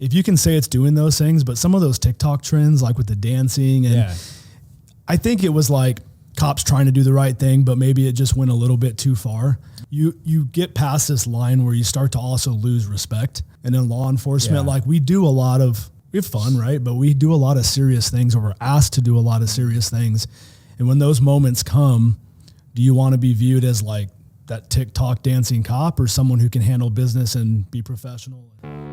if you can say it's doing those things, but some of those TikTok trends, like with the dancing, and I think it was like cops trying to do the right thing, but maybe it just went a little bit too far. You get past this line where you start to also lose respect. And in law enforcement, like we have fun, right? But we do a lot of serious things, or we're asked to do a lot of serious things. And when those moments come, do you want to be viewed as like that TikTok dancing cop, or someone who can handle business and be professional?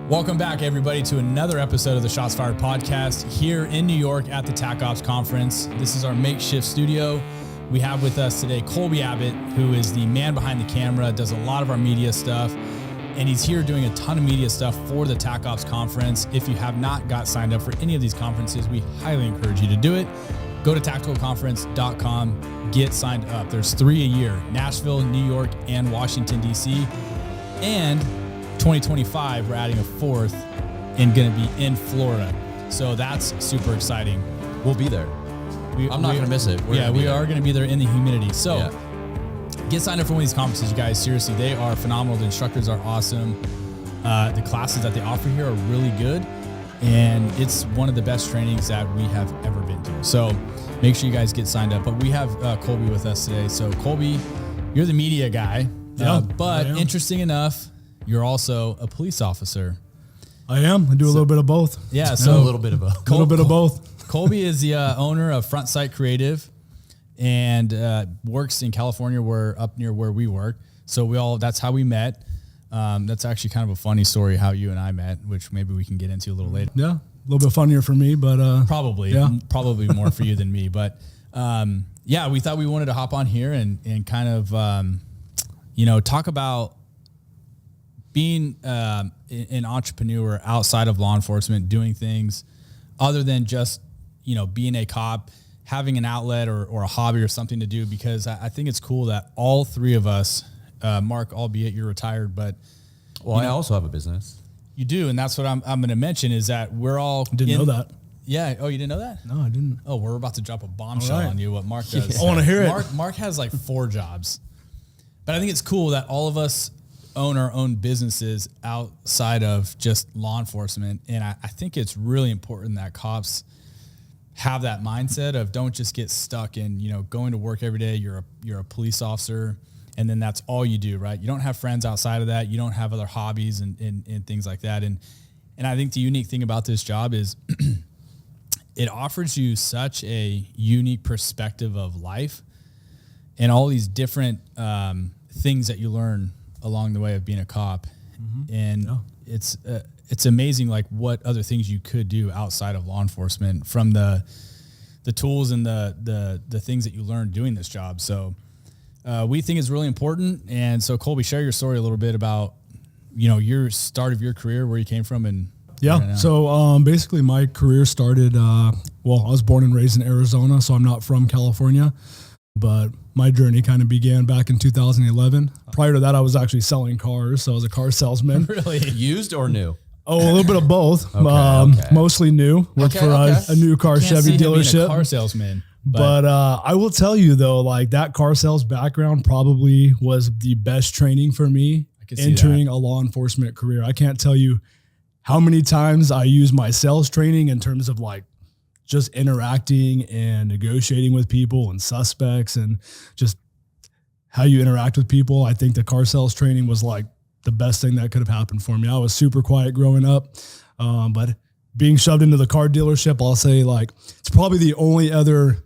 Welcome back, everybody, to another episode of the Shots Fired podcast here in New York at the TAC Ops Conference. This is our makeshift studio. We have with us today Colby Abbott, who is the man behind the camera, does a lot of our media stuff, and he's here doing a ton of media stuff for the TAC Ops Conference. If you have not got signed up for any of these conferences, we highly encourage you to do it. Go to tacticalconference.com, get signed up. There's 3 a year: Nashville, New York, and Washington, D.C. And 2025, we're adding a 4th and going to be in Florida. So that's super exciting. We'll be there. I'm not going to miss it. We are going to be there in the humidity. So get signed up for one of these conferences, you guys. Seriously, they are phenomenal. The instructors are awesome. The classes that they offer here are really good. And it's one of the best trainings that we have ever been to. So make sure you guys get signed up. But we have Colby with us today. So Colby, you're the media guy. But interesting enough, you're also a police officer. I am. I do a little bit of both. Yeah, so a little bit of both. A little bit of both. Colby is the owner of Front Sight Creative and works in California, up near where we work. So that's how we met. That's actually kind of a funny story how you and I met, which maybe we can get into a little later. Yeah, a little bit funnier for me, but probably more for you than me. But we thought we wanted to hop on here and kind of talk about being an entrepreneur outside of law enforcement, doing things other than just being a cop, having an outlet or a hobby or something to do. Because I think it's cool that all 3 of us. Mark, albeit you're retired, but I also have a business. You do, and that's what I'm going to mention is that we're all didn't know that. Yeah. Oh, you didn't know that? No, I didn't. Oh, we're about to drop a bombshell on you. What Mark does? I want to hear it. Mark has like 4 jobs, but I think it's cool that all of us own our own businesses outside of just law enforcement, and I think it's really important that cops have that mindset of don't just get stuck in going to work every day. You're a police officer. And then that's all you do, right? You don't have friends outside of that. You don't have other hobbies and things like that. And I think the unique thing about this job is it offers you such a unique perspective of life and all these different things that you learn along the way of being a cop. Mm-hmm. And it's amazing, like what other things you could do outside of law enforcement from the tools and the things that you learn doing this job. So we think it's really important. And so Colby, share your story a little bit about, your start of your career, where you came from. And so basically my career started, I was born and raised in Arizona, so I'm not from California, but my journey kind of began back in 2011. Prior to that, I was actually selling cars. So I was a car salesman. Really? Used or new? Oh, a little bit of both. Mostly new. Worked for a new car Chevy dealership. A car salesman. But I will tell you though, like that car sales background probably was the best training for me entering a law enforcement career. I can't tell you how many times I use my sales training in terms of like just interacting and negotiating with people and suspects and just how you interact with people. I think the car sales training was like the best thing that could have happened for me. I was super quiet growing up, but being shoved into the car dealership, I'll say like it's probably the only other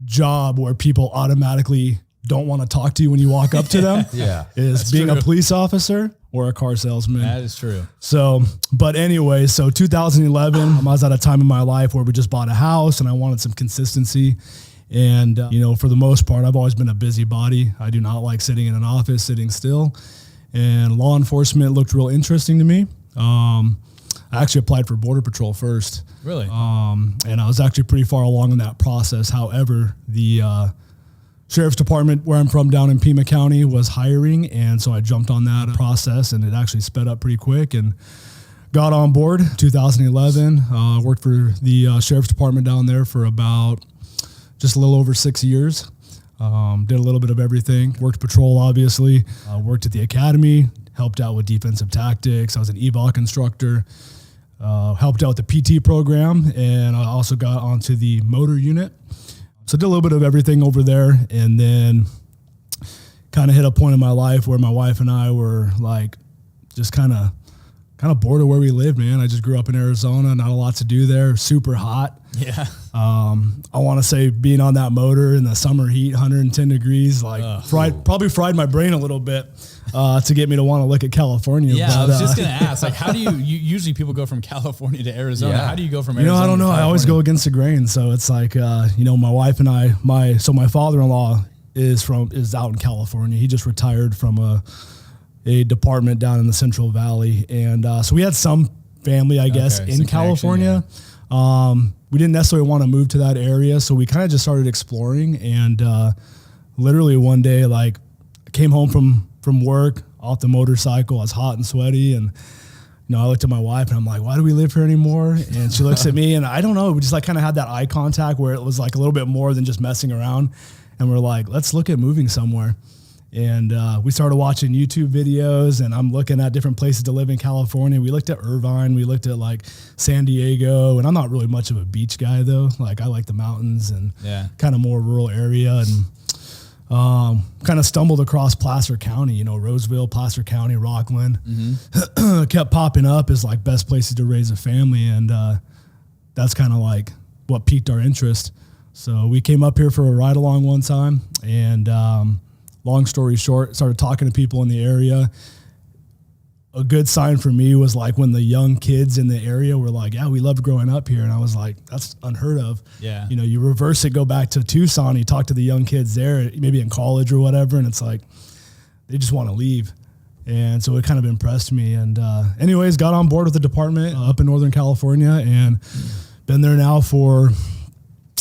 job where people automatically don't want to talk to you when you walk up to them. Is being a police officer or a car salesman. That is true. So, but anyway, so 2011, I was at a time in my life where we just bought a house and I wanted some consistency. And, for the most part, I've always been a busybody. I do not like sitting in an office, sitting still. And law enforcement looked real interesting to me. I actually applied for Border Patrol first. Really? And I was actually pretty far along in that process. However, the Sheriff's Department where I'm from down in Pima County was hiring. And so I jumped on that process and it actually sped up pretty quick and got on board 2011. Worked for the Sheriff's Department down there for about just a little over 6 years. Did a little bit of everything. Worked patrol, obviously. Worked at the academy, helped out with defensive tactics. I was an EVOC instructor. helped out with the PT program, and I also got onto the motor unit. So I did a little bit of everything over there, and then kind of hit a point in my life where my wife and I were like just kind of bored of where we live, man. I just grew up in Arizona, not a lot to do there, super hot. Yeah. I want to say being on that motor in the summer heat, 110 degrees, probably fried my brain a little bit to get me to want to look at California. Yeah, but, I was just going to ask, like, how do you usually people go from California to Arizona? Yeah. How do you go from Arizona I don't know. I always go against the grain. So it's like, my wife and I, my father-in-law is out in California. He just retired from a department down in the Central Valley. And so we had some family, I guess, in California. We didn't necessarily want to move to that area. So we kind of just started exploring. And literally one day, like, I came home from work off the motorcycle. I was hot and sweaty. And, I looked at my wife and I'm like, why do we live here anymore? And she looks at me and I don't know. We just like kind of had that eye contact where it was like a little bit more than just messing around. And we're like, let's look at moving somewhere. And we started watching YouTube videos, and I'm looking at different places to live in California. We looked at Irvine. We looked at like San Diego. And I'm not really much of a beach guy, though. Like, I like the mountains and kind of more rural area. And kind of stumbled across Placer County, Roseville, Placer County, Rockland. Mm-hmm. Kept popping up as like best places to raise a family. And that's kind of like what piqued our interest. So we came up here for a ride along one time, and long story short, started talking to people in the area. A good sign for me was like when the young kids in the area were like, yeah, we loved growing up here. And I was like, that's unheard of. Yeah. You reverse it, go back to Tucson, you talk to the young kids there, maybe in college or whatever, and it's like, they just want to leave. And so it kind of impressed me. And anyways, got on board with the department up in Northern California, and been there now for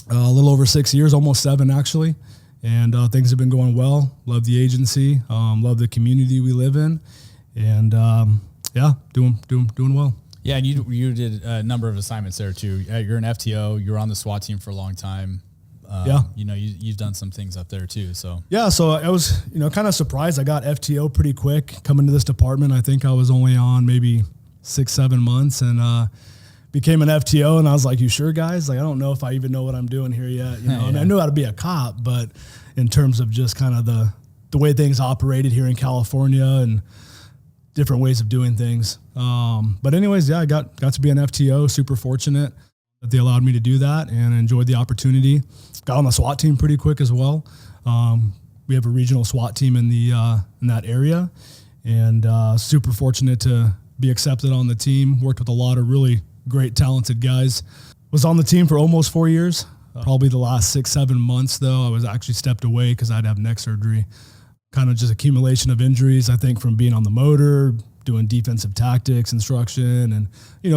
a little over 6 years, almost 7 actually. And things have been going well. Love the agency. Love the community we live in. And doing well. Yeah, and you did a number of assignments there too. You're an FTO. You were on the SWAT team for a long time. You've done some things up there too. So I was kind of surprised. I got FTO pretty quick coming to this department. I think I was only on maybe 6-7 months, and became an FTO. And I was like, you sure, guys? Like, I don't know if I even know what I'm doing here yet. I mean, I knew how to be a cop, but in terms of just kind of the way things operated here in California and different ways of doing things. But anyways, I got to be an FTO, super fortunate that they allowed me to do that, and enjoyed the opportunity. Got on the SWAT team pretty quick as well. We have a regional SWAT team in that area, and super fortunate to be accepted on the team. Worked with a lot of really great, talented guys. Was on the team for almost 4 years. Probably the last 6-7 months, though, I was actually stepped away because I'd have neck surgery. Kind of just accumulation of injuries, I think, from being on the motor, doing defensive tactics, instruction, and,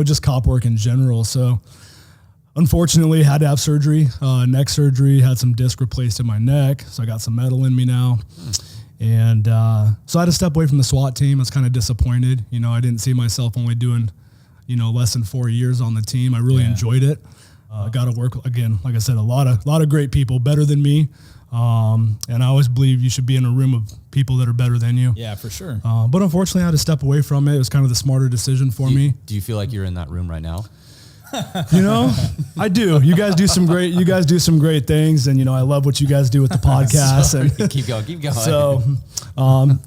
just cop work in general. So unfortunately, had to have surgery, neck surgery, had some disc replaced in my neck. So I got some metal in me now. And so I had to step away from the SWAT team. I was kind of disappointed. I didn't see myself only doing, less than 4 years on the team. I really enjoyed it. Got to work, again, like I said, a lot of great people, better than me. And I always believe you should be in a room of people that are better than you. Yeah, for sure. But unfortunately, I had to step away from it. It was kind of the smarter decision for me. Do you feel like you're in that room right now? I do. You guys do some great things. And, I love what you guys do with the podcast. Keep going. So,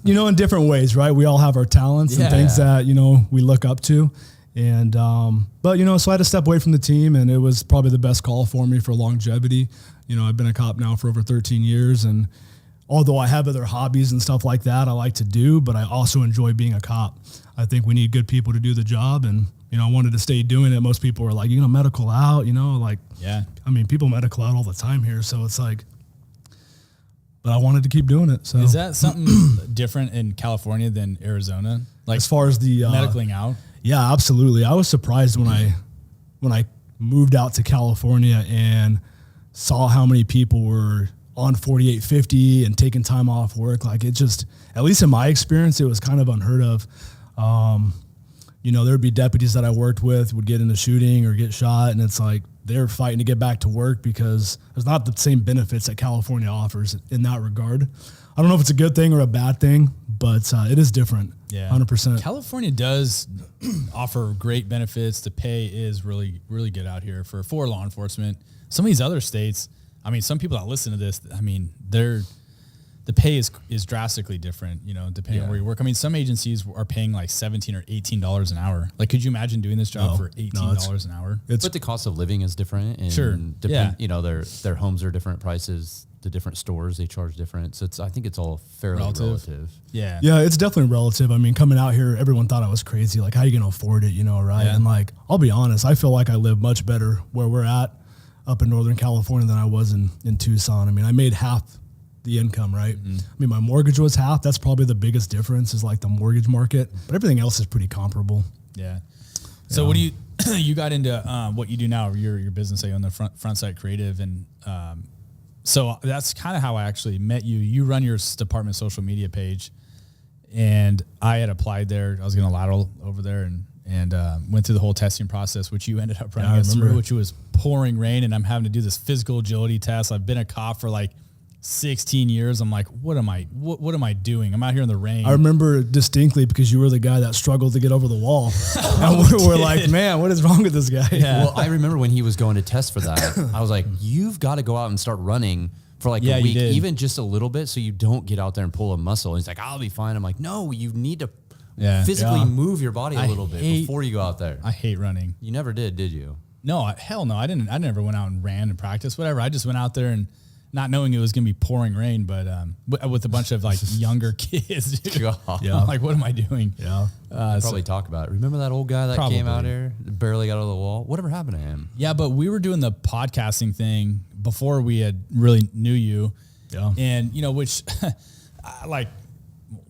in different ways, right? We all have our talents and things that, we look up to. And, but so I had to step away from the team, and it was probably the best call for me for longevity. I've been a cop now for over 13 years, and although I have other hobbies and stuff like that I like to do, but I also enjoy being a cop. I think we need good people to do the job, and, I wanted to stay doing it. Most people are like, medical out, I mean, people medical out all the time here. So it's like, but I wanted to keep doing it. So is that something different in California than Arizona? Like, as far as the medicaling out? Yeah, absolutely. I was surprised when I moved out to California and saw how many people were on 4850 and taking time off work. Like, it just, at least in my experience, it was kind of unheard of. There'd be deputies that I worked with would get in a shooting or get shot, and it's like they're fighting to get back to work because there's not the same benefits that California offers in that regard. I don't know if it's a good thing or a bad thing, but it is different. Yeah. 100%. California does offer great benefits. The pay is really, really good out here for law enforcement. Some of these other states, I mean, some people that listen to this, I mean, the pay is drastically different, you know, depending on where you work. I mean, some agencies are paying like $17 or $18 an hour. Like, could you imagine doing this job for $18 an hour? But the cost of living is different. And Sure. You know, their homes are different prices. The different stores, they charge different. So I think it's all fairly relative. Yeah. Yeah, it's definitely relative. I mean, coming out here, everyone thought I was crazy. Like, how are you going to afford it, you know, right? Yeah. And like, I'll be honest, I feel like I live much better where we're at up in Northern California than I was in Tucson. I mean, I made half the income, right? I mean, my mortgage was half. That's probably the biggest difference is like the mortgage market, but everything else is pretty comparable. Yeah. So what do you got into what you do now, your business that you own, the front site creative, and so that's kind of how I actually met you. You run your department social media page, and I had applied there. I was going to lateral over there and went through the whole testing process, which you ended up running us through, which was pouring rain, and I'm having to do this physical agility test. I've been a cop for like 16 years. I'm like, what am I doing? I'm out here in the rain. I remember distinctly because you were the guy that struggled to get over the wall. And we're like, man, what is wrong with this guy? Yeah. Well, I remember when he was going to test for that, I was like, you've got to go out and start running for like a week, even just a little bit, so you don't get out there and pull a muscle. And he's like, I'll be fine. I'm like, no, you need to physically move your body a little bit before you go out there. I hate running. You never did you? No, hell no. I didn't. I never went out and ran and practiced, whatever. I just went out there and not knowing it was going to be pouring rain, but with a bunch of like younger kids, dude. Yeah. I'm like, what am I doing? Yeah. Probably talk about it. Remember that old guy that came out here, barely got over the wall? Whatever happened to him? Yeah, but we were doing the podcasting thing before we had really knew you. Yeah. And, you know, which like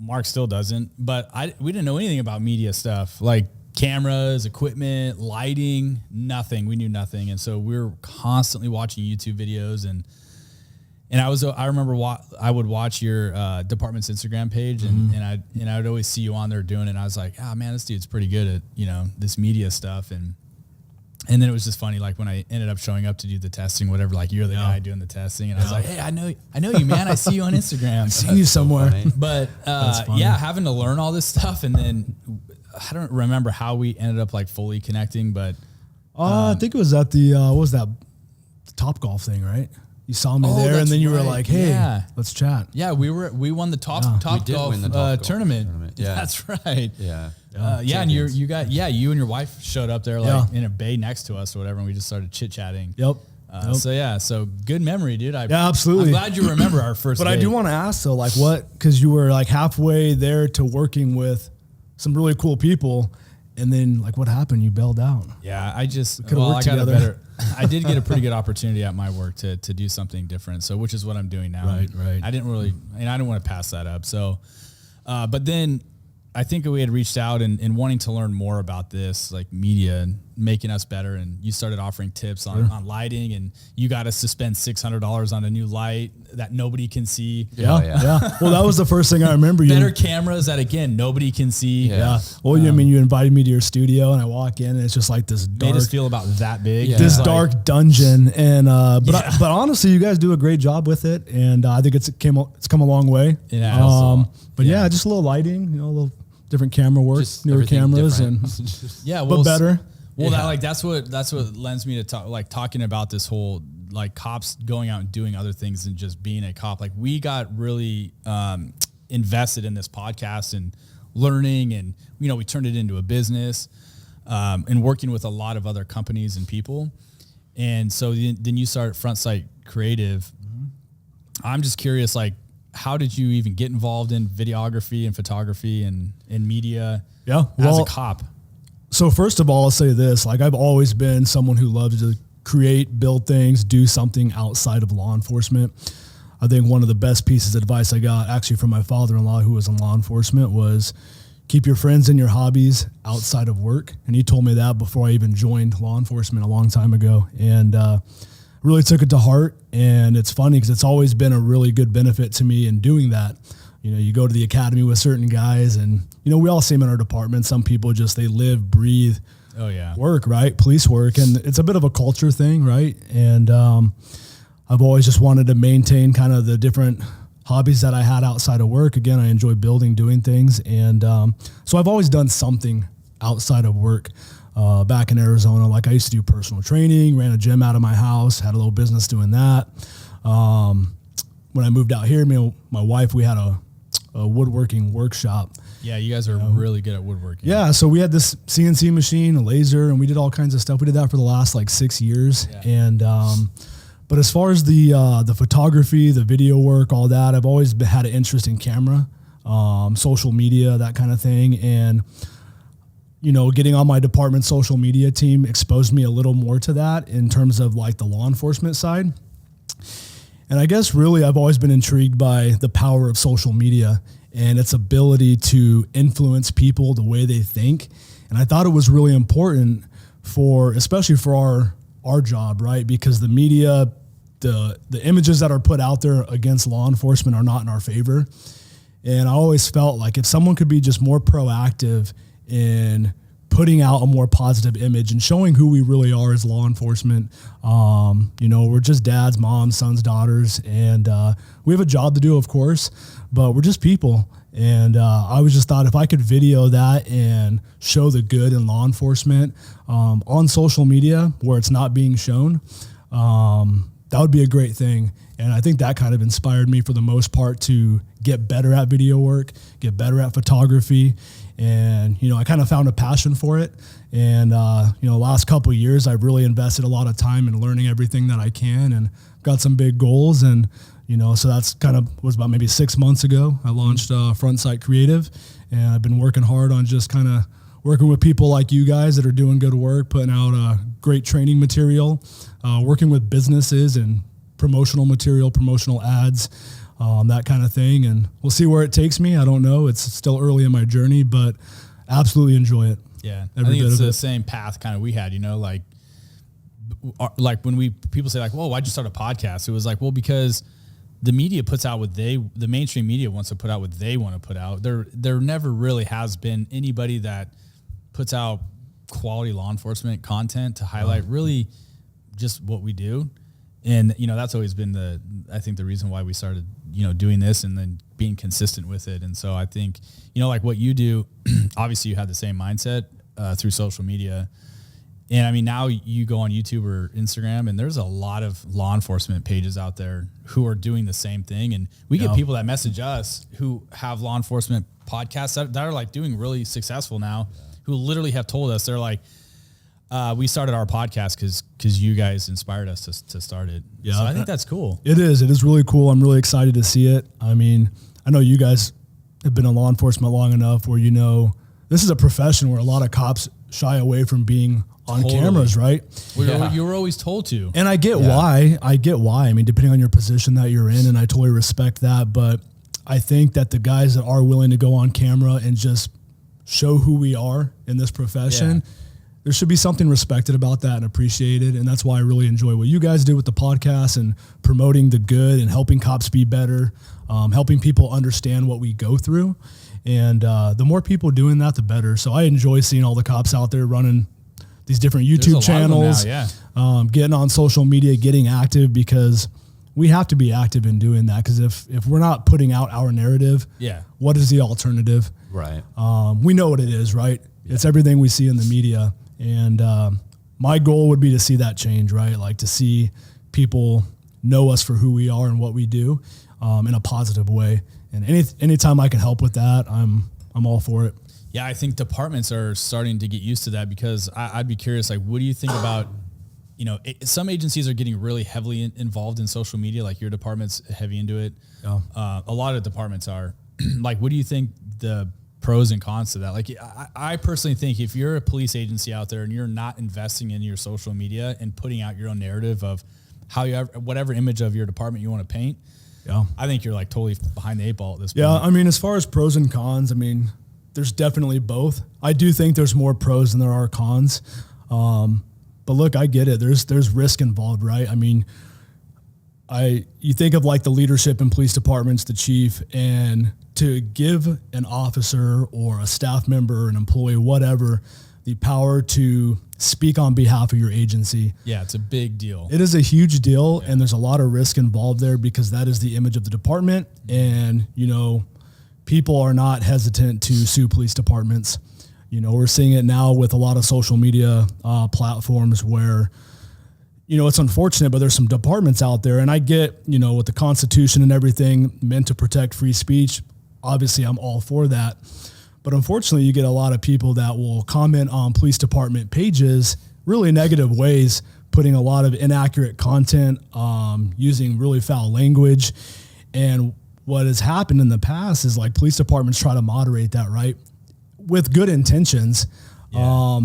Mark still doesn't, but we didn't know anything about media stuff, like cameras, equipment, lighting, nothing. We knew nothing. And so we were constantly watching YouTube videos and I remember I would watch your department's Instagram page and I would always see you on there doing it. And I was like, oh man, this dude's pretty good at, you know, this media stuff. And then it was just funny. Like when I ended up showing up to do the testing, whatever, like you're the guy doing the testing. And I was like, hey, I know you, man. I see you on Instagram. I've seen you somewhere. But having to learn all this stuff. And then I don't remember how we ended up like fully connecting, but I think it was at the, what was that? The Topgolf thing, right? You saw me there, and then you were like, "Hey, let's chat." Yeah, we won the Topgolf tournament. Yeah, that's right. Yeah, and you and your wife showed up there like in a bay next to us or whatever, and we just started chit chatting. Yep. So good memory, dude. Absolutely. I'm glad you remember our first. But date. I do want to ask though, like, because you were like halfway there to working with some really cool people. And then, like, what happened? You bailed out. Yeah, I just worked together. I did get a pretty good opportunity at my work to do something different. So, which is what I'm doing now. Right. I didn't want to pass that up. So, but then I think we had reached out and wanting to learn more about this, like media and making us better. And you started offering tips on lighting, and you got us to spend $600 on a new light that nobody can see. Yeah. Well, that was the first thing I remember. Better cameras that again nobody can see. Yeah. Well, you invited me to your studio, and I walk in, and it's just like this dark. Made us feel about that big. Yeah. This dark dungeon, and but honestly, you guys do a great job with it, and I think it's come a long way. Yeah. But just a little lighting, a little different camera work, just newer cameras, different. and but better. Well, that's what lends me to talking about this whole like cops going out and doing other things than just being a cop. Like we got really invested in this podcast and learning, and we turned it into a business and working with a lot of other companies and people. And so then you start Front Sight Creative. I'm just curious, like, how did you even get involved in videography and photography and media? Yeah, as a cop. So first of all, I'll say this: like I've always been someone who loves to create, build things, do something outside of law enforcement. I think one of the best pieces of advice I got actually from my father-in-law, who was in law enforcement, was keep your friends and your hobbies outside of work. And he told me that before I even joined law enforcement a long time ago. And really took it to heart. And it's funny because it's always been a really good benefit to me in doing that. You go to the academy with certain guys, and, we all see them in our department. Some people they live, breathe, work, right? Police work. And it's a bit of a culture thing, right? And I've always just wanted to maintain kind of the different hobbies that I had outside of work. Again, I enjoy building, doing things. And so I've always done something outside of work. Back in Arizona, like I used to do personal training, ran a gym out of my house, had a little business doing that. When I moved out here, my wife, we had a woodworking workshop. Yeah, you guys are really good at woodworking. Yeah, so we had this CNC machine, a laser, and we did all kinds of stuff. We did that for the last like 6 years. Yeah. And but as far as the photography, the video work, all that, I've always had an interest in camera, social media, that kind of thing. And getting on my department social media team exposed me a little more to that in terms of like the law enforcement side. And I guess really I've always been intrigued by the power of social media and its ability to influence people the way they think. And I thought it was really important especially for our job, right? Because the media, the images that are put out there against law enforcement are not in our favor. And I always felt like if someone could be just more proactive in putting out a more positive image and showing who we really are as law enforcement. We're just dads, moms, sons, daughters, and we have a job to do, of course, but we're just people. And I was just thought if I could video that and show the good in law enforcement on social media where it's not being shown, that would be a great thing. And I think that kind of inspired me for the most part to get better at video work, get better at photography. And, I kind of found a passion for it. And, the last couple of years, I've really invested a lot of time in learning everything that I can and got some big goals. And, so that's was about maybe 6 months ago. I launched Front Sight Creative, and I've been working hard on just kind of working with people like you guys that are doing good work, putting out great training material, working with businesses and promotional material, promotional ads, that kind of thing. And we'll see where it takes me. I don't know. It's still early in my journey, but absolutely enjoy it. Yeah. I think it's the same path kind of we had, like when people say like, whoa, why'd you start a podcast? It was like, well, because the media puts out the mainstream media wants to put out what they want to put out. There never really has been anybody that puts out quality law enforcement content to highlight really just what we do. And, that's always been I think the reason why we started, doing this and then being consistent with it. And so I think, like what you do, obviously you have the same mindset through social media. And I mean, now you go on YouTube or Instagram and there's a lot of law enforcement pages out there who are doing the same thing. And we get people that message us who have law enforcement podcasts that are like doing really successful now, who literally have told us, they're like, we started our podcast because you guys inspired us to start it. Yeah. So I think that's cool. It is. It is really cool. I'm really excited to see it. I mean, I know you guys have been in law enforcement long enough where, this is a profession where a lot of cops shy away from being on cameras, right? You were always told to. And I get why. I mean, depending on your position that you're in, and I totally respect that. But I think that the guys that are willing to go on camera and just show who we are in this profession, there should be something respected about that and appreciated. And that's why I really enjoy what you guys do with the podcast and promoting the good and helping cops be better, helping people understand what we go through. And the more people doing that, the better. So I enjoy seeing all the cops out there running these different YouTube channels, getting on social media, getting active, because we have to be active in doing that. Because if we're not putting out our narrative, what is the alternative? Right. We know what it is, right? Yeah. It's everything we see in the media. And my goal would be to see that change, right? Like to see people know us for who we are and what we do in a positive way. And anytime I can help with that, I'm all for it. Yeah, I think departments are starting to get used to that, because I'd be curious, like, what do you think about, some agencies are getting really heavily involved in social media, like your department's heavy into it. Yeah. A lot of departments are. Like, what do you think the pros and cons to that? Like, I personally think if you're a police agency out there and you're not investing in your social media and putting out your own narrative of whatever image of your department you want to paint, I think you're like totally behind the eight ball at this point. Yeah, I mean, as far as pros and cons, I mean, there's definitely both. I do think there's more pros than there are cons. But look, I get it. There's risk involved, right? I mean, you think of like the leadership in police departments, the chief, and to give an officer or a staff member, an employee, whatever, the power to speak on behalf of your agency. Yeah, it's a big deal. It is a huge deal, and there's a lot of risk involved there because that is the image of the department. And, you know, people are not hesitant to sue police departments. You know, we're seeing it now with a lot of social media platforms where, you know, it's unfortunate, but there's some departments out there. And I get, you know, with the Constitution and everything meant to protect free speech, obviously I'm all for that. But unfortunately, you get a lot of people that will comment on police department pages, really negative ways, putting a lot of inaccurate content, using really foul language. And what has happened in the past is like police departments try to moderate that, right? With good intentions. Yeah.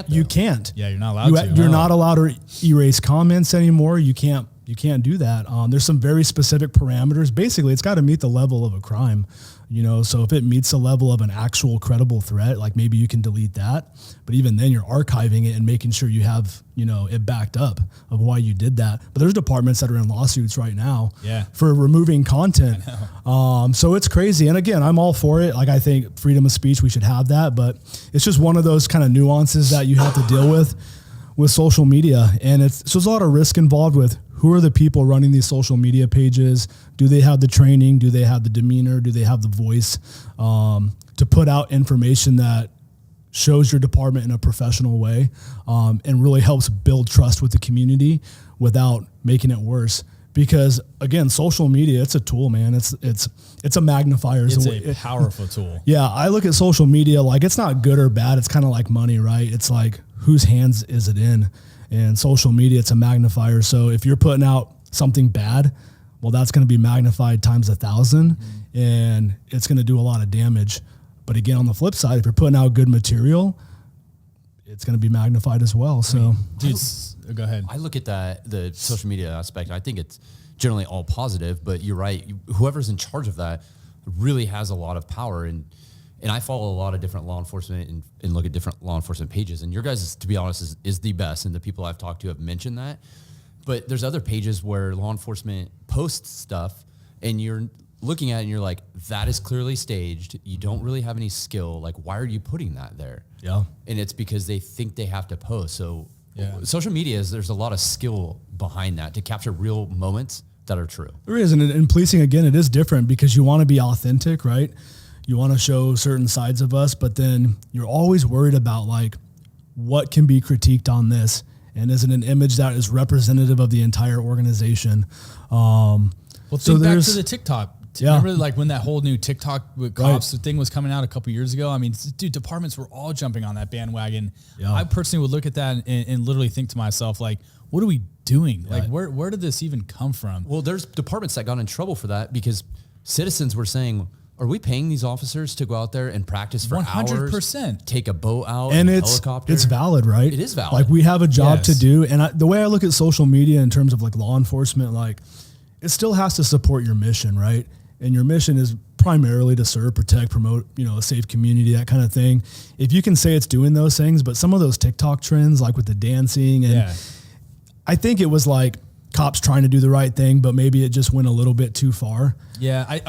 You can't. Yeah, you're not allowed to. You're not allowed to erase comments anymore. You can't do that. There's some very specific parameters. Basically, it's got to meet the level of a crime. You know, so if it meets the level of an actual credible threat, like maybe you can delete that. But even then, you're archiving it and making sure you have, you know, it backed up of why you did that. But there's departments that are in lawsuits right now for removing content. So it's crazy. And again, I'm all for it. Like, I think freedom of speech, we should have that. But it's just one of those kind of nuances that you have to deal with social media. And so there's a lot of risk involved with who are the people running these social media pages? Do they have the training? Do they have the demeanor? Do they have the voice to put out information that shows your department in a professional way and really helps build trust with the community without making it worse? Because again, social media, it's a tool, man. It's a magnifier. It's a powerful tool. Yeah. I look at social media like it's not good or bad. It's kind of like money, right? It's like, whose hands is it in? And social media, it's a magnifier. So if you're putting out something bad, well, that's going to be magnified times 1,000 and it's going to do a lot of damage. But again, on the flip side, if you're putting out good material, it's going to be magnified as well. So go ahead. I look at the social media aspect. I think it's generally all positive, but you're right. Whoever's in charge of that really has a lot of power. And I follow a lot of different law enforcement and look at different law enforcement pages. And your guys, to be honest, is the best. And the people I've talked to have mentioned that. But there's other pages where law enforcement posts stuff and you're looking at it and you're like, that is clearly staged. You don't really have any skill. Like, why are you putting that there? Yeah. And it's because they think they have to post. So social media there's a lot of skill behind that to capture real moments that are true. There is. And in policing, again, it is different because you want to be authentic, right? You want to show certain sides of us, but then you're always worried about like what can be critiqued on this, and is it an image that is representative of the entire organization? Well, think back to the TikTok. Remember, like when that whole new TikTok with cops thing was coming out a couple years ago? I mean, dude, departments were all jumping on that bandwagon. Yeah. I personally would look at that and literally think to myself, like, what are we doing? Like, where did this even come from? Well, there's departments that got in trouble for that because citizens were saying, are we paying these officers to go out there and practice for 100%. Hours, take a boat out and helicopter? It's valid, right? It is valid. Like, we have a job to do. And the way I look at social media in terms of like law enforcement, like it still has to support your mission, right? And your mission is primarily to serve, protect, promote, you know, a safe community, that kind of thing. If you can say it's doing those things, but some of those TikTok trends, like with the dancing, and I think it was like cops trying to do the right thing, but maybe it just went a little bit too far. Yeah, I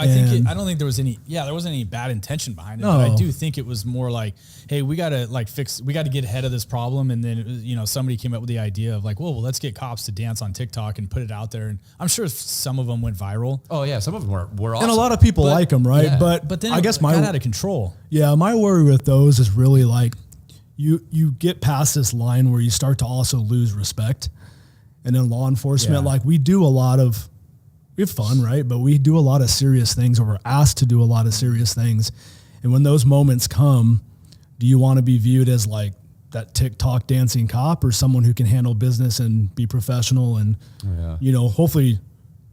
don't think there was any. Yeah, there wasn't any bad intention behind it. No. But I do think it was more like, hey, we gotta get ahead of this problem. And then you know, somebody came up with the idea of like, well, let's get cops to dance on TikTok and put it out there. And I'm sure some of them went viral. Oh yeah, some of them were awesome. And a lot of people like them, right? Yeah. But then I guess got out of control. Yeah, my worry with those is really like you get past this line where you start to also lose respect. And in law enforcement, like we have fun, right? But we do a lot of serious things, or we're asked to do a lot of serious things. And when those moments come, do you want to be viewed as like that TikTok dancing cop, or someone who can handle business and be professional and, you know, hopefully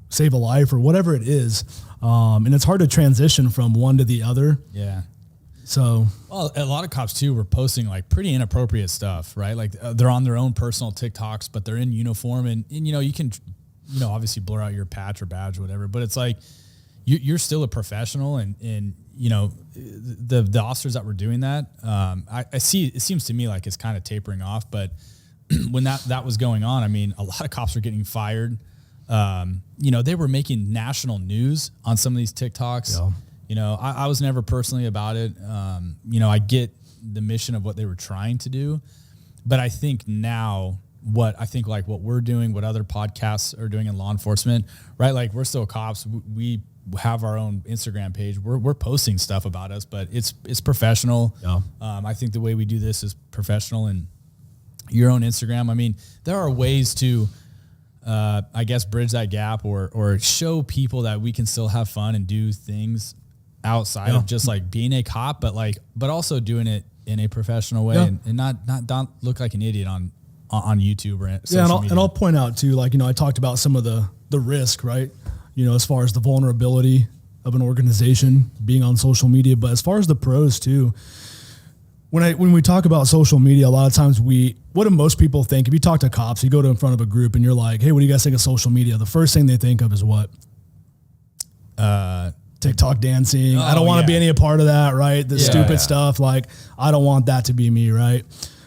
save a life or whatever it is. And it's hard to transition from one to the other. Yeah. So, well, a lot of cops too were posting like pretty inappropriate stuff, right? Like they're on their own personal TikToks, but they're in uniform, and you know, you can, you know, obviously blur out your patch or badge or whatever, but it's like you're still a professional, and you know, the officers that were doing that, I see, it seems to me like it's kind of tapering off, but when that was going on, I mean, a lot of cops were getting fired. You know, they were making national news on some of these TikToks. Yeah. You know, I was never personally about it. You know, I get the mission of what they were trying to do, But I think now what we're doing, what other podcasts are doing in law enforcement, right? Like we're still cops. We have our own Instagram page. We're posting stuff about us, but it's professional. Yeah. I think the way we do this is professional, and your own Instagram. I mean, there are ways to, I guess, bridge that gap or show people that we can still have fun and do things outside of just like being a cop, but also doing it in a professional way and not look like an idiot on YouTube or social media. And I'll point out too, like, I talked about some of the risk, right? As far as the vulnerability of an organization being on social media, but as far as the pros too, when we talk about social media, a lot of times what do most people think? If you talk to cops, you go to in front of a group and you're like, hey, what do you guys think of social media? The first thing they think of is what? TikTok dancing. I don't want to be any a part of that, right? The stupid stuff. Like, I don't want that to be me, right?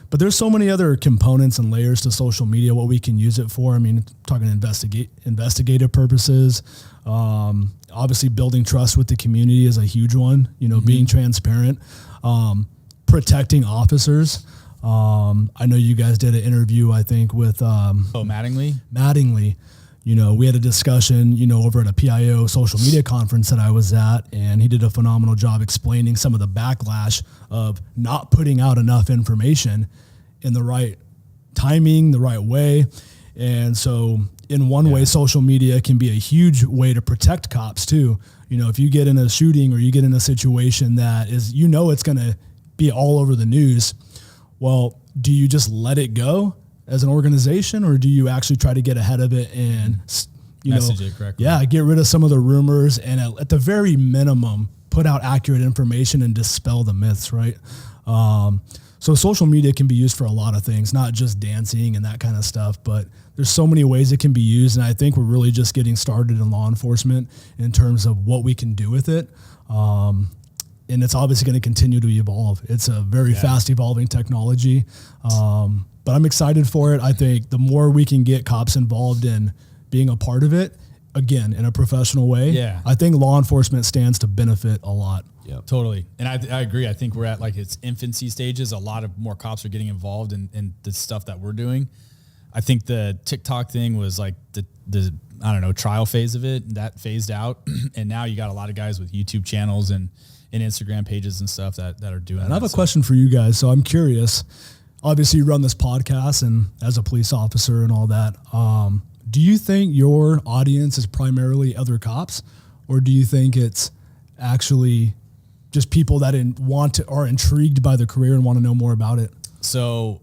But there's so many other components and layers to social media, what we can use it for. I mean, talking investigative purposes, obviously building trust with the community is a huge one, being transparent, protecting officers. I know you guys did an interview, I think, with Mattingly. We had a discussion, over at a PIO social media conference that I was at, and he did a phenomenal job explaining some of the backlash of not putting out enough information in the right timing, the right way. And so in one way, social media can be a huge way to protect cops too. If you get in a shooting or you get in a situation that is, it's going to be all over the news. Well, do you just let it go as an organization, or do you actually try to get ahead of it and, message it correctly? Yeah, get rid of some of the rumors and at the very minimum, put out accurate information and dispel the myths, right? So social media can be used for a lot of things, not just dancing and that kind of stuff, but there's so many ways it can be used. And I think we're really just getting started in law enforcement in terms of what we can do with it. And it's obviously going to continue to evolve. It's a very fast evolving technology. But I'm excited for it. I think the more we can get cops involved in being a part of it, again, in a professional way, I think law enforcement stands to benefit a lot. Yeah, totally. And I agree. I think we're at like its infancy stages. A lot of more cops are getting involved in the stuff that we're doing. I think the TikTok thing was like the I don't know, trial phase of it that phased out. And now you got a lot of guys with YouTube channels and Instagram pages and stuff that are doing that. And I have a question for you guys. So I'm curious, obviously you run this podcast and as a police officer and all that, do you think your audience is primarily other cops, or do you think it's actually just people that are intrigued by the career and want to know more about it? So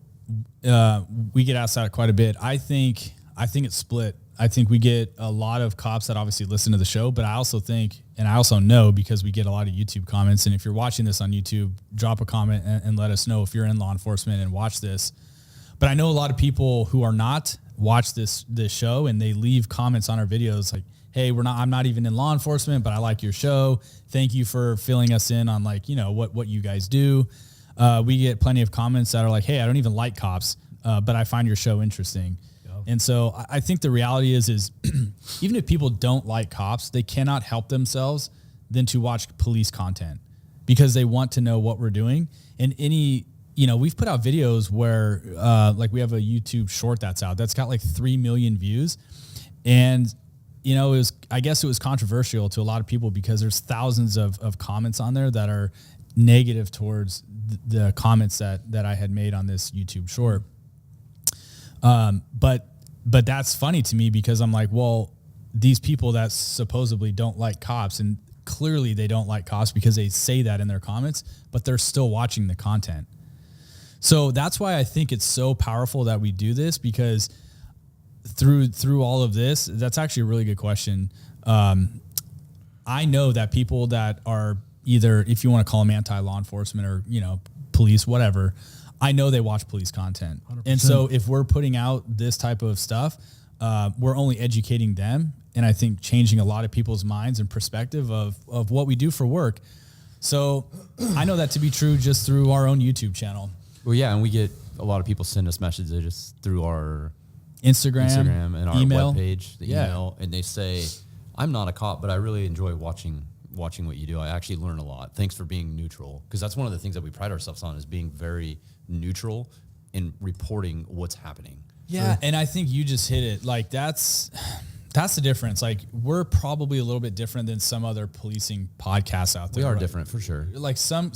we get asked that quite a bit. I think it's split. I think we get a lot of cops that obviously listen to the show, but I also think, and I also know because we get a lot of YouTube comments, and if you're watching this on YouTube, drop a comment and let us know if you're in law enforcement and watch this. But I know a lot of people who are not watch this show, and they leave comments on our videos like, hey, I'm not even in law enforcement, but I like your show. Thank you for filling us in on what you guys do. We get plenty of comments that are like, hey, I don't even like cops, but I find your show interesting. And so I think the reality is even if people don't like cops, they cannot help themselves than to watch police content because they want to know what we're doing. And we've put out videos where like we have a YouTube short that's out that's got like 3 million views. And, I guess it was controversial to a lot of people because there's thousands of comments on there that are negative towards the comments that I had made on this YouTube short. But that's funny to me because I'm like, well, these people that supposedly don't like cops, and clearly they don't like cops because they say that in their comments, but they're still watching the content. So that's why I think it's so powerful that we do this, because through all of this, that's actually a really good question. I know that people that are either, if you want to call them anti-law enforcement or, police, whatever, I know they watch police content. 100%. And so if we're putting out this type of stuff, we're only educating them. And I think changing a lot of people's minds and perspective of what we do for work. So I know that to be true just through our own YouTube channel. Well, yeah. And we get a lot of people send us messages through our Instagram and our email. webpage, the email. And they say, I'm not a cop, but I really enjoy watching what you do. I actually learn a lot. Thanks for being neutral. Because that's one of the things that we pride ourselves on, is being very neutral and reporting what's happening. Yeah. And I think you just hit it. Like that's the difference. Like we're probably a little bit different than some other policing podcasts out there. We are different for sure. Like some,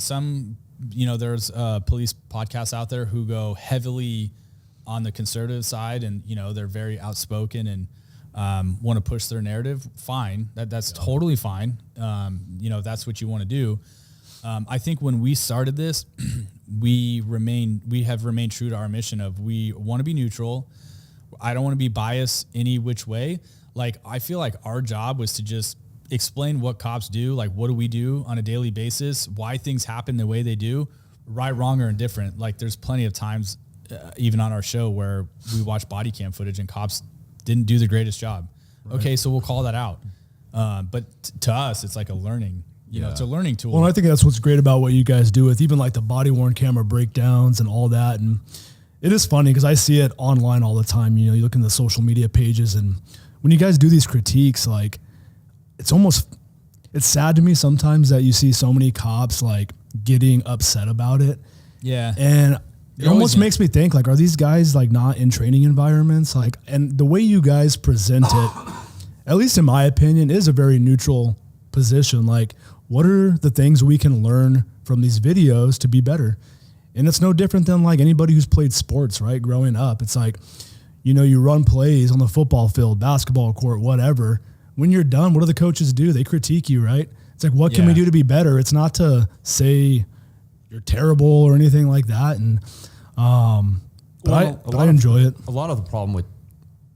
there's police podcasts out there who go heavily on the conservative side, and they're very outspoken and want to push their narrative. Fine, that's totally fine. That's what you want to do. I think when we started this, we have remained true to our mission of we want to be neutral. I don't want to be biased any which way. Like I feel like our job was to just explain what cops do, like what do we do on a daily basis, why things happen the way they do, right, wrong, or indifferent. Like there's plenty of times, even on our show, where we watch body cam footage and cops didn't do the greatest job. Right. Okay, so we'll call that out. But to us, it's like a learning, it's a learning tool. Well, I think that's what's great about what you guys do with even like the body worn camera breakdowns and all that. And it is funny because I see it online all the time. You look in the social media pages, and when you guys do these critiques, like it's sad to me sometimes that you see so many cops like getting upset about it. Yeah. And it almost makes me think, like, are these guys like not in training environments? Like, and the way you guys present it, at least in my opinion, is a very neutral position. Like, what are the things we can learn from these videos to be better? And it's no different than like anybody who's played sports, right? Growing up, it's like, you run plays on the football field, basketball court, whatever. When you're done, what do the coaches do? They critique you, right? It's like, what can we do to be better? It's not to say you're terrible or anything like that. And but I enjoy it. A lot of the problem with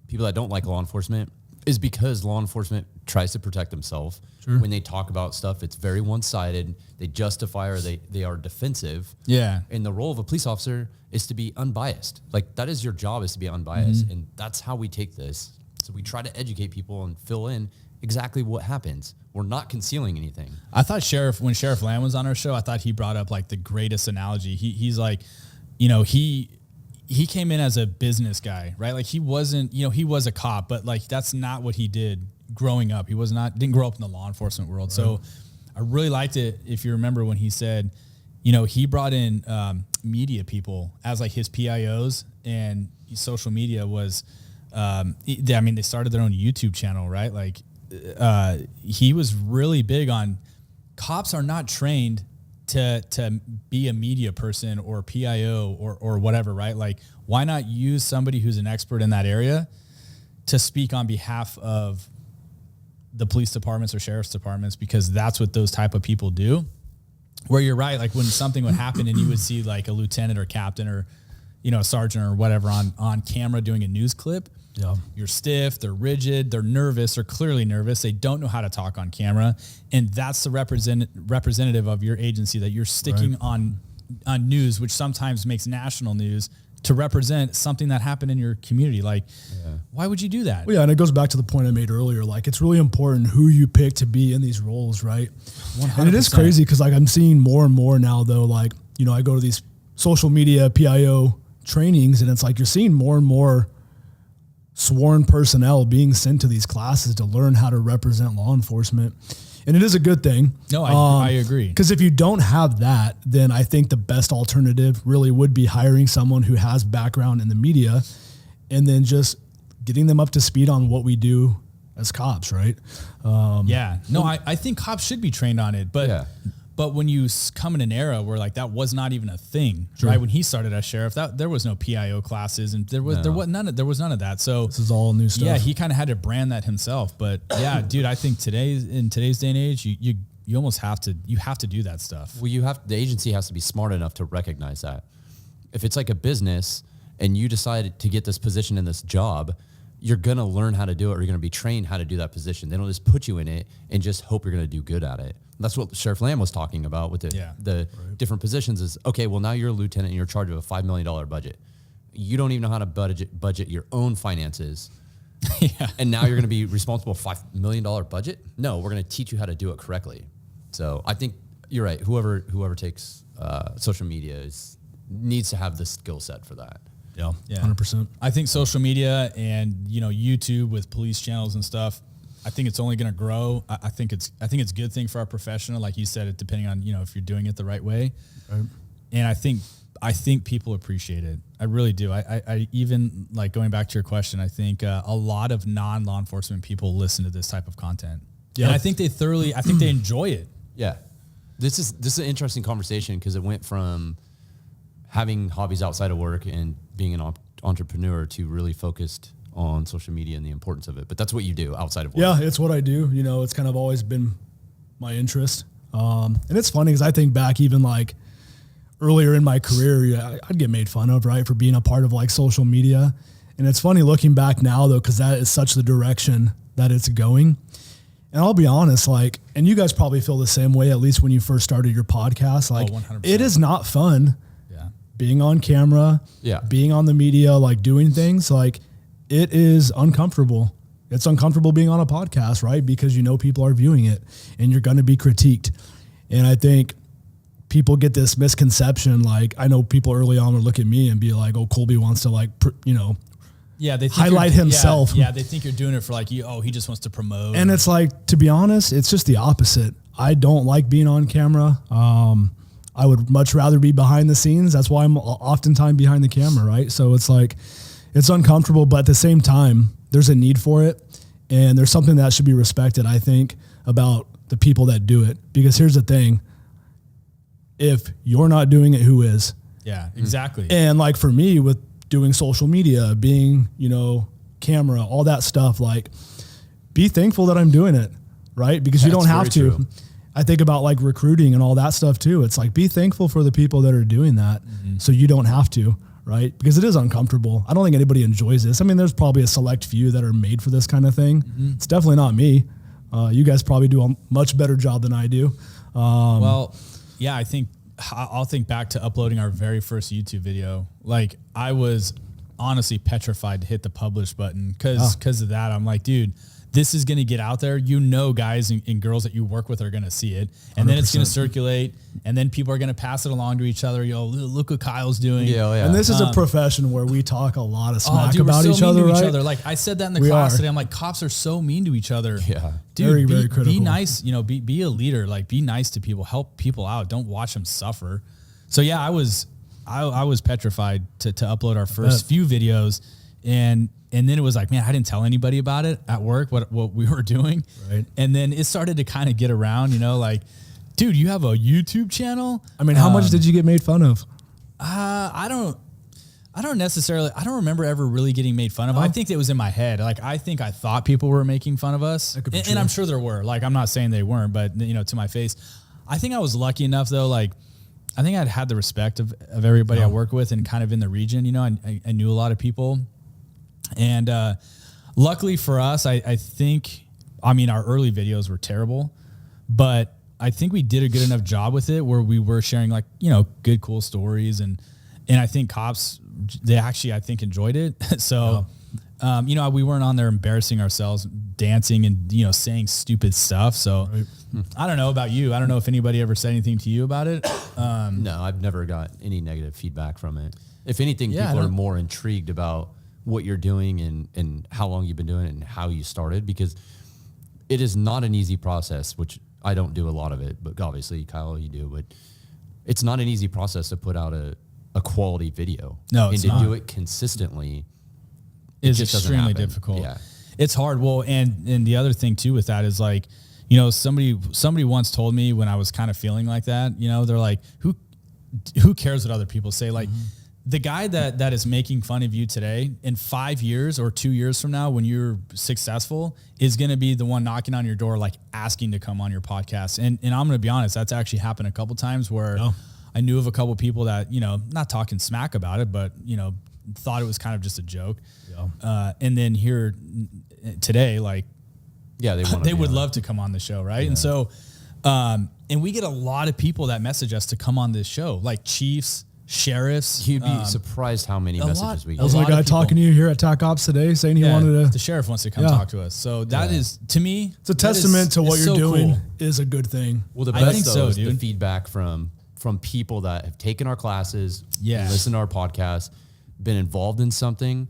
people that don't like law enforcement is because law enforcement tries to protect themselves. Sure. When they talk about stuff, it's very one-sided. They justify or they are defensive. Yeah. And the role of a police officer is to be unbiased. Like that is your job, is to be unbiased. Mm-hmm. And that's how we take this. So we try to educate people and fill in exactly what happens. We're not concealing anything. I thought when Sheriff Lamb was on our show, I thought he brought up like the greatest analogy. He's like, he came in as a business guy, right? Like he wasn't, he was a cop, but like that's not what he did growing up. He didn't grow up in the law enforcement world. Right. So I really liked it. If you remember when he said, he brought in media people as like his PIOs, and social media was, they started their own YouTube channel, right? Like he was really big on cops are not trained to be a media person or PIO or whatever, right? Like, why not use somebody who's an expert in that area to speak on behalf of the police departments or sheriff's departments? Because that's what those type of people do. Where you're right, like when something would happen and you would see like a lieutenant or captain or, a sergeant or whatever on camera doing a news clip. Yeah. You're stiff, they're rigid, they're nervous, they're clearly nervous. They don't know how to talk on camera. And that's the representative of your agency that you're sticking on news, which sometimes makes national news, to represent something that happened in your community. Like, why would you do that? Well, yeah, and it goes back to the point I made earlier. Like, it's really important who you pick to be in these roles, right? 100%. And it is crazy because like I'm seeing more and more now though, like, I go to these social media PIO trainings, and it's like you're seeing more and more sworn personnel being sent to these classes to learn how to represent law enforcement. And it is a good thing. No, I agree. Because if you don't have that, then I think the best alternative really would be hiring someone who has background in the media and then just getting them up to speed on what we do as cops, right? I think cops should be trained on it. But when you come in an era where like that was not even a thing, right? When he started as sheriff, there was no PIO classes, and there was none of that. So this is all new stuff. Yeah, he kind of had to brand that himself. But yeah, dude, I think in today's day and age, you almost have to do that stuff. Well, the agency has to be smart enough to recognize that. If it's like a business and you decide to get this position in this job, you're gonna learn how to do it, or you're gonna be trained how to do that position. They don't just put you in it and just hope you're gonna do good at it. That's what Sheriff Lamb was talking about with the different positions is, okay, well, now you're a lieutenant and you're in charge of a $5 million budget. You don't even know how to budget your own finances. And now you're going to be responsible for $5 million budget? No, we're going to teach you how to do it correctly. So I think you're right. Whoever takes social media needs to have the skill set for that. Yeah, 100%. I think social media and, YouTube with police channels and stuff, I think it's only going to grow. I think it's a good thing for our profession, like you said, it depending on, if you're doing it the right way. Right. And I think I think people appreciate it. I really do. I even like going back to your question, I think a lot of non-law enforcement people listen to this type of content. Yeah. And I think they enjoy it. Yeah. This is an interesting conversation because it went from having hobbies outside of work and being an entrepreneur to really focused on social media and the importance of it. But that's what you do outside of work. Yeah, it's what I do. You know, it's kind of always been my interest. And it's funny because I think back even like earlier in my career, I'd get made fun of, right, for being a part of like social media. And it's funny looking back now though, because that is such the direction that it's going. And I'll be honest, like, and you guys probably feel the same way, at least when you first started your podcast. Like, 100%. It is not fun being on camera, being on the media, like doing things. Like, it is uncomfortable. It's uncomfortable being on a podcast, right? Because you know people are viewing it and you're going to be critiqued. And I think people get this misconception. Like, I know people early on would look at me and be like, oh, Colby wants to like, they think highlight himself. Yeah, they think you're doing it for like, he just wants to promote. And it's like, to be honest, it's just the opposite. I don't like being on camera. I would much rather be behind the scenes. That's why I'm oftentimes behind the camera, right? So it's like, it's uncomfortable, but at the same time, there's a need for it. And there's something that should be respected, I think, about the people that do it. Because here's the thing. If you're not doing it, who is? Yeah, exactly. And like for me with doing social media, being, camera, all that stuff, like be thankful that I'm doing it, right? Because you don't have to. True. I think about like recruiting and all that stuff too. It's like, be thankful for the people that are doing that so you don't have to, right? Because it is uncomfortable. I don't think anybody enjoys this. I mean, there's probably a select few that are made for this kind of thing. It's definitely not me. You guys probably do a much better job than I do. I think I'll think back to uploading our very first YouTube video. Like, I was honestly petrified to hit the publish button because of that. I'm like, dude, this is going to get out there. Guys and girls that you work with are going to see it. And 100%. Then it's going to circulate. And then people are going to pass it along to each other. Yo, look what Kyle's doing. Yeah. And this is a profession where we talk a lot of smack about each other, right? Like, I said that in the class today. I'm like, cops are so mean to each other. Yeah. Dude, very critical. Be nice. Be a leader. Like, be nice to people. Help people out. Don't watch them suffer. So yeah, I was petrified to upload our first few videos. And then it was like, man, I didn't tell anybody about it at work, what we were doing. Right. And then it started to kind of get around, like, dude, you have a YouTube channel? I mean, how much did you get made fun of? I don't necessarily, I don't remember ever really getting made fun of. I think it was in my head. Like, I think I thought people were making fun of us. And I'm sure there were. Like, I'm not saying they weren't, but, to my face. I think I was lucky enough, though, like, I think I'd had the respect of everybody I work with and kind of in the region. I knew a lot of people. And luckily for us, I think, our early videos were terrible, but I think we did a good enough job with it where we were sharing like, good, cool stories. And I think cops, they actually, I think, enjoyed it. So, we weren't on there embarrassing ourselves, dancing and, saying stupid stuff. So I don't know about you. I don't know if anybody ever said anything to you about it. No, I've never got any negative feedback from it. If anything, people are more intrigued about what you're doing and how long you've been doing it and how you started, because it is not an easy process, which I don't do a lot of it, but obviously Kyle, you do, but it's not an easy process to put out a quality video. No, it's and to not. do it consistently is extremely difficult. Yeah. It's hard. Well, and the other thing too with that is like, somebody once told me when I was kind of feeling like that, they're like, who cares what other people say? Like, the guy that is making fun of you today, in 5 years or 2 years from now, when you're successful, is going to be the one knocking on your door, like asking to come on your podcast. And I'm going to be honest, that's actually happened a couple times where I knew of a couple people that, not talking smack about it, but, thought it was kind of just a joke. Yeah. And then here today, like, they would love to come on the show. Right. Yeah. And so, and we get a lot of people that message us to come on this show, like chiefs, sheriffs. You'd be surprised how many messages we get. There was a guy talking to you here at TAC Ops today saying he wanted to. The sheriff wants to come talk to us. So that is, to me, it's a testament to what you're doing is a good thing. Well, the best is the feedback from people that have taken our classes, listened to our podcast, been involved in something,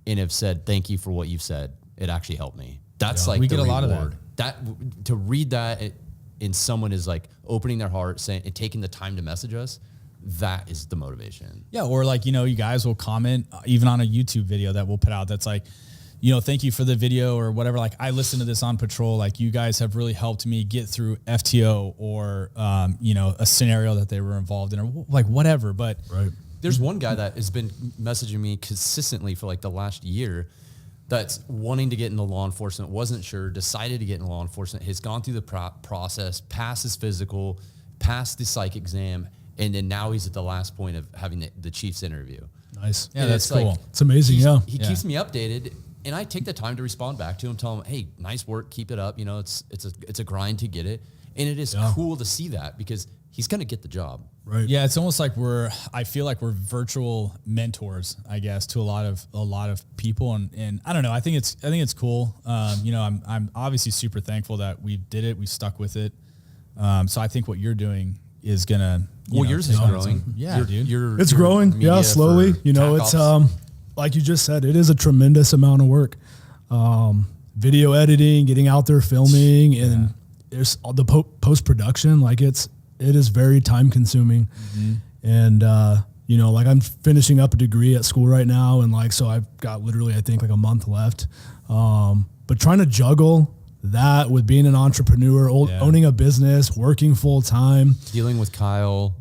and have said, thank you for what you've said. It actually helped me. That's like we the get a reward. lot of that. To read that and someone is like opening their heart, saying and taking the time to message us. that is the motivation. Yeah. Or like, you know, you guys will comment even on a YouTube video that we'll put out. That's like, you know, thank you for the video or whatever. Like I listened to this on patrol. Like you guys have really helped me get through FTO or, you know, a scenario that they were involved in or like whatever. But there's one guy that has been messaging me consistently for like the last year that's wanting to get into law enforcement, wasn't sure, decided to get into law enforcement, has gone through the process, passed his physical, passed the psych exam, and then now he's at the last point of having the chief's interview. Nice. Yeah, that's cool. Like, it's amazing. He keeps me updated. And I take the time to respond back to him, tell him, hey, nice work, keep it up. You know, it's a grind to get it. And it is cool to see that because he's going to get the job. Right. Yeah. It's almost like I feel like we're virtual mentors, I guess, to a lot of people. And I don't know, I think it's cool. You know, I'm obviously super thankful that we did it. We stuck with it. So I think what you're doing is going to, yours is growing. Yeah, dude. It's growing. Yeah. Slowly, you know, it's, like you just said, it is a tremendous amount of work. Video editing, getting out there filming, and there's all the post-production. Like it is very time consuming. And, you know, like I'm finishing up a degree at school right now. And like, so I've got literally, I think like a month left. But trying to juggle that with being an entrepreneur, owning a business, working full time, dealing with Kyle,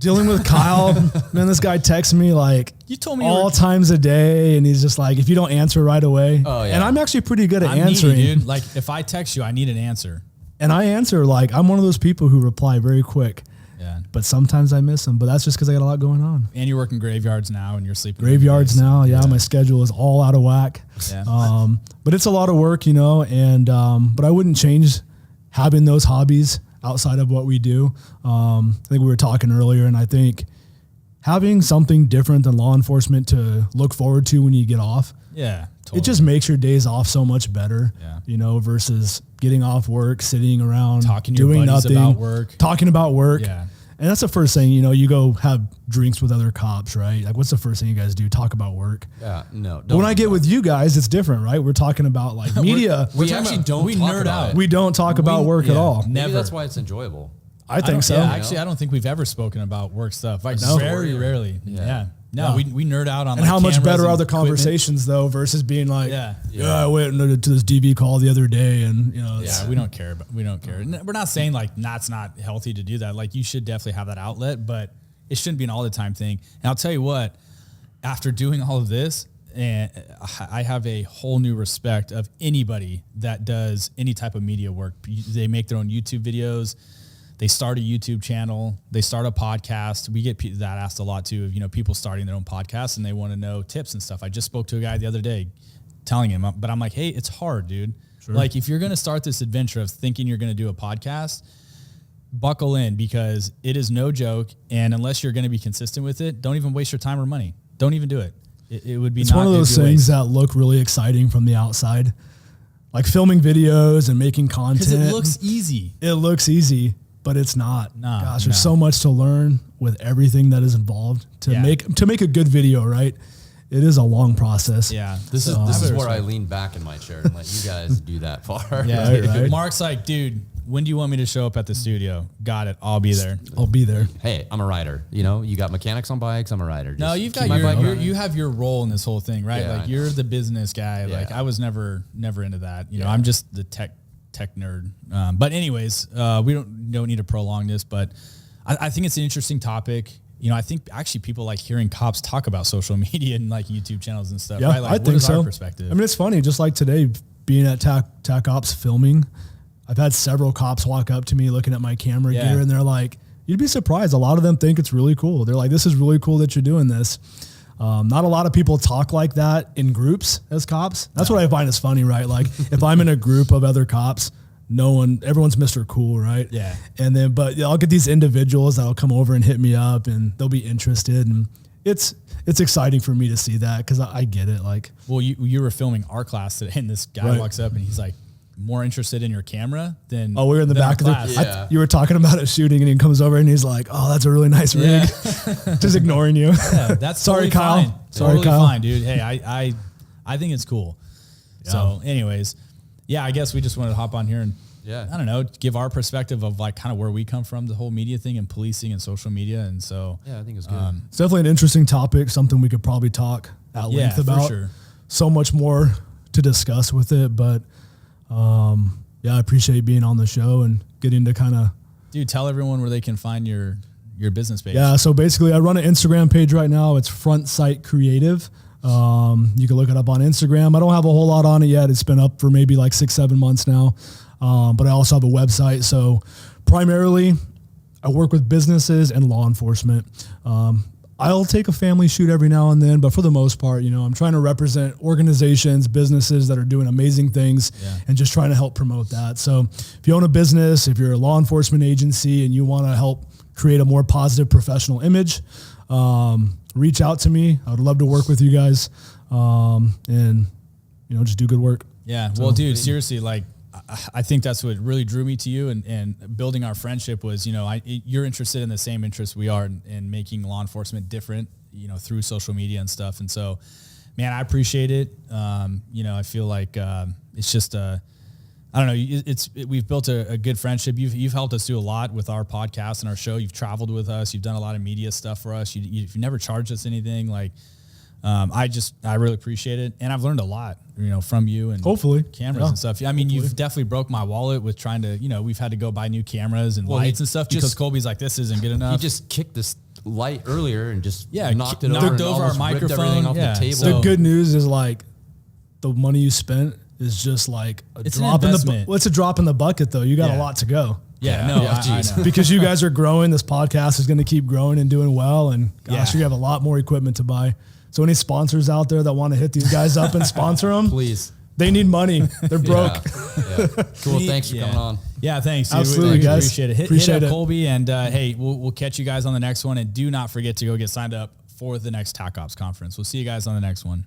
man, this guy texts me like you told me all times a day. And he's just like, if you don't answer right away, and I'm actually pretty good at answering. Needy, dude. Like if I text you, I need an answer. And I answer, like, I'm one of those people who reply very quick. Yeah. But sometimes I miss them. But that's just because I got a lot going on. And you're working graveyards now and you're sleeping. Graveyards now. Yeah. My schedule is all out of whack. Yeah. But it's a lot of work, you know, and, but I wouldn't change having those hobbies outside of what we do. I think we were talking earlier, and I think having something different than law enforcement to look forward to when you get off. Yeah. Totally. It just makes your days off so much better, you know, versus getting off work, sitting around, doing nothing, talking about work. Yeah. And that's the first thing, you know, you go have drinks with other cops, right? Like, what's the first thing you guys do? Talk about work. Yeah, no. But when I get with you guys, it's different, right? We're talking about like media. we actually don't nerd out. We don't talk about work at all. Never. Maybe that's why it's enjoyable. I think so. Yeah, actually, I don't think we've ever spoken about work stuff. Like very rarely. Yeah. No, we nerd out on. And like how much better are the conversations though versus being like, I went to this DV call the other day, and you know, we don't care. We don't care. We're not saying like that's not healthy to do that. Like you should definitely have that outlet, but it shouldn't be an all the time thing. And I'll tell you what, after doing all of this, and I have a whole new respect of anybody that does any type of media work. They make their own YouTube videos. They start a YouTube channel. They start a podcast. We get that asked a lot too, of, you know, people starting their own podcasts and they want to know tips and stuff. I just spoke to a guy the other day telling him, but I'm like, hey, it's hard, dude. Sure. Like if you're going to start this adventure of thinking you're going to do a podcast, buckle in because it is no joke. And unless you're going to be consistent with it, don't even waste your time or money. Don't even do it. It would be. It's one of those things that look really exciting from the outside, like filming videos and making content. Because it looks easy. It looks easy. But it's not. Gosh, there's so much to learn with everything that is involved to make a good video, right? It is a long process. Yeah. This is where I lean back in my chair and let you guys do that part. Yeah. Right. Mark's like, dude, when do you want me to show up at the studio? Got it. I'll be there. I'll be there. Hey, I'm a rider. You know, you got mechanics on bikes. I'm a rider. No, you've got you have your role in this whole thing, right? Yeah, like you're the business guy. Yeah. Like I was never into that. You know, I'm just the tech nerd. But anyways, we don't need to prolong this, but I think it's an interesting topic. You know, I think actually people like hearing cops talk about social media and like YouTube channels and stuff. Yeah, right? Like, I think so. Our perspective? I mean, it's funny. Just like today, being at TAC Ops filming, I've had several cops walk up to me looking at my camera gear, and they're like, "You'd be surprised. A lot of them think it's really cool. They're like, this is really cool that you're doing this." Not a lot of people talk like that in groups as cops. That's what I find is funny, right? Like if I'm in a group of other cops, everyone's Mr. Cool, right? Yeah. And then, but I'll get these individuals that'll come over and hit me up and they'll be interested. And it's exciting for me to see that because I get it. Like, well, you were filming our class today and this guy walks up and he's like, more interested in your camera than we were in the back of the class. You were talking about it shooting and he comes over and he's like, oh, that's a really nice rig. Just ignoring you. Yeah, that's sorry, totally Kyle. Fine. Sorry, totally Kyle. Fine, dude. Hey, I think it's cool. Yeah. So anyways, yeah, I guess we just wanted to hop on here and I don't know, give our perspective of like kind of where we come from, the whole media thing and policing and social media. And so, I think it's good. It's definitely an interesting topic, something we could probably talk at length about. For sure. So much more to discuss with it, but I appreciate being on the show and getting to kind of. Dude, tell everyone where they can find your business page. Yeah, so basically I run an Instagram page right now. It's Front Sight Creative. You can look it up on Instagram. I don't have a whole lot on it yet. It's been up for maybe like 6-7 months now. But I also have a website. So primarily I work with businesses and law enforcement. I'll take a family shoot every now and then, but for the most part, I'm trying to represent organizations, businesses that are doing amazing things and just trying to help promote that. So if you own a business, if you're a law enforcement agency and you want to help create a more positive professional image, reach out to me. I would love to work with you guys and, just do good work. Yeah. Well, dude, seriously, like, I think that's what really drew me to you and building our friendship was, you're interested in the same interests we are in making law enforcement different, through social media and stuff. And so, man, I appreciate it. I feel like it's just I don't know. We've built a good friendship. You've helped us do a lot with our podcast and our show. You've traveled with us. You've done a lot of media stuff for us. You've never charged us anything. Like, I really appreciate it. And I've learned a lot, from you and hopefully cameras and stuff. I mean, you've definitely broke my wallet with trying to, we've had to go buy new cameras and lights and stuff because Colby's like, this isn't good enough. He just kicked this light earlier and just knocked over our microphone off the table. The good news is like the money you spent is just like a drop in the it's a drop in the bucket though. You got a lot to go. I know. Because you guys are growing. This podcast is going to keep growing and doing well. And gosh, you have a lot more equipment to buy. So any sponsors out there that want to hit these guys up and sponsor them, please. They need money. They're broke. Cool. Thanks for coming on. Yeah, thanks. Dude. Absolutely, guys. Appreciate it. Hit up Colby, and hey, we'll catch you guys on the next one. And do not forget to go get signed up for the next TAC Ops conference. We'll see you guys on the next one.